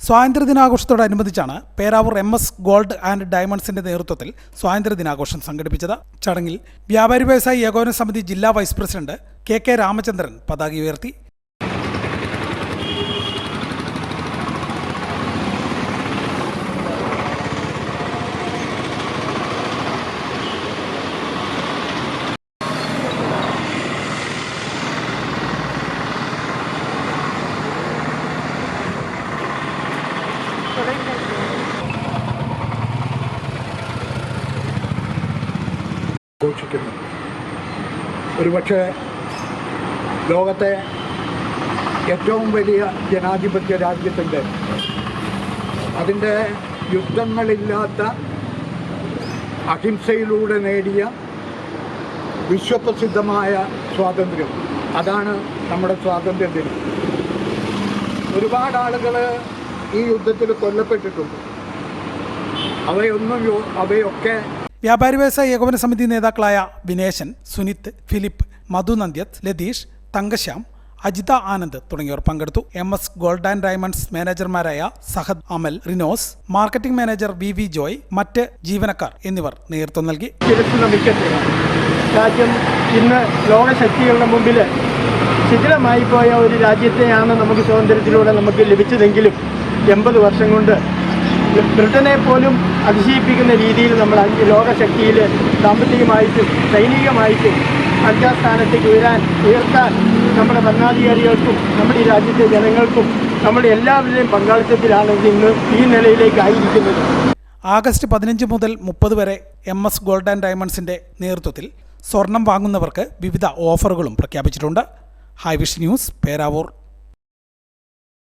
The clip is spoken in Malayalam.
സ്വാതന്ത്ര്യദിനാഘോഷത്തോടനുബന്ധിച്ചാണ് പേരാവൂർ MS ഗോൾഡ് ആൻഡ് ഡയമണ്ട്സിന്റെ നേതൃത്വത്തിൽ സ്വാതന്ത്ര്യദിനാഘോഷം സംഘടിപ്പിച്ചത്. ചടങ്ങിൽ വ്യാപാരി വ്യവസായി ഏകോപന സമിതി ജില്ലാ വൈസ് പ്രസിഡന്റ് KK രാമചന്ദ്രൻ പതാക ഉയർത്തി. ഘോഷിക്കുന്നു. ഒരുപക്ഷെ ലോകത്തെ ഏറ്റവും വലിയ ജനാധിപത്യ രാജ്യത്തിൻ്റെ അതിൻ്റെ യുദ്ധങ്ങളില്ലാത്ത അഹിംസയിലൂടെ നേടിയ വിശ്വപ്രസിദ്ധമായ സ്വാതന്ത്ര്യം, അതാണ് നമ്മുടെ സ്വാതന്ത്ര്യദിനം. ഒരുപാട് ആളുകൾ ഈ യുദ്ധത്തിൽ കൊല്ലപ്പെട്ടിട്ടുണ്ട്. അവയൊക്കെ വ്യാപാരി വ്യവസായി ഏകോപന സമിതി നേതാക്കളായ വിനേശൻ, സുനിത്, ഫിലിപ്പ്, മധു നന്ദ്യത്ത്, ലതീഷ്, തങ്കശ്യാം, അജിത ആനന്ദ് തുടങ്ങിയവർ പങ്കെടുത്തു. MS ഗോൾഡ് ആൻഡ് ഡയമണ്ട്സ് മാനേജർമാരായ Sahad, Amal, Rinos, marketing manager VV Joy, മറ്റ് ജീവനക്കാർ എന്നിവർ നേതൃത്വം നൽകി. രാജ്യം ഇന്ന് ലോകശക്തികളുടെ മുമ്പിൽ ശിഥിലമായി പോയ ഒരു രാജ്യത്തെയാണ് നമുക്ക് സ്വാതന്ത്ര്യത്തിലൂടെ നമുക്ക് ലഭിച്ചതെങ്കിലും 80 വർഷം കൊണ്ട് ബ്രിട്ടനെ പോലും അതിശയിപ്പിക്കുന്ന രീതിയിൽ നമ്മൾ ലോകശക്തിയിൽ സാമ്പത്തികമായിട്ടും സൈനികമായിട്ടും 5ാം സ്ഥാനത്തേക്ക് ഉയർത്താൻ നമ്മുടെ ഭരണാധികാരികൾക്കും നമ്മുടെ ഈ രാജ്യത്തെ ജനങ്ങൾക്കും നമ്മുടെ എല്ലാവരുടെയും പങ്കാളിത്തത്തിലാണ് ഇന്ന് ഈ നിലയിലേക്ക് ആയിരിക്കുന്നത്. ആഗസ്റ്റ് 15 മുതൽ 30 വരെ MS ഗോൾഡ് ആൻഡ് ഡയമണ്ട്സിന്റെ നേതൃത്വത്തിൽ സ്വർണം വാങ്ങുന്നവർക്ക് വിവിധ ഓഫറുകളും പ്രഖ്യാപിച്ചിട്ടുണ്ട്. ഹൈവിഷൻ ന്യൂസ്, പേരാവൂർ.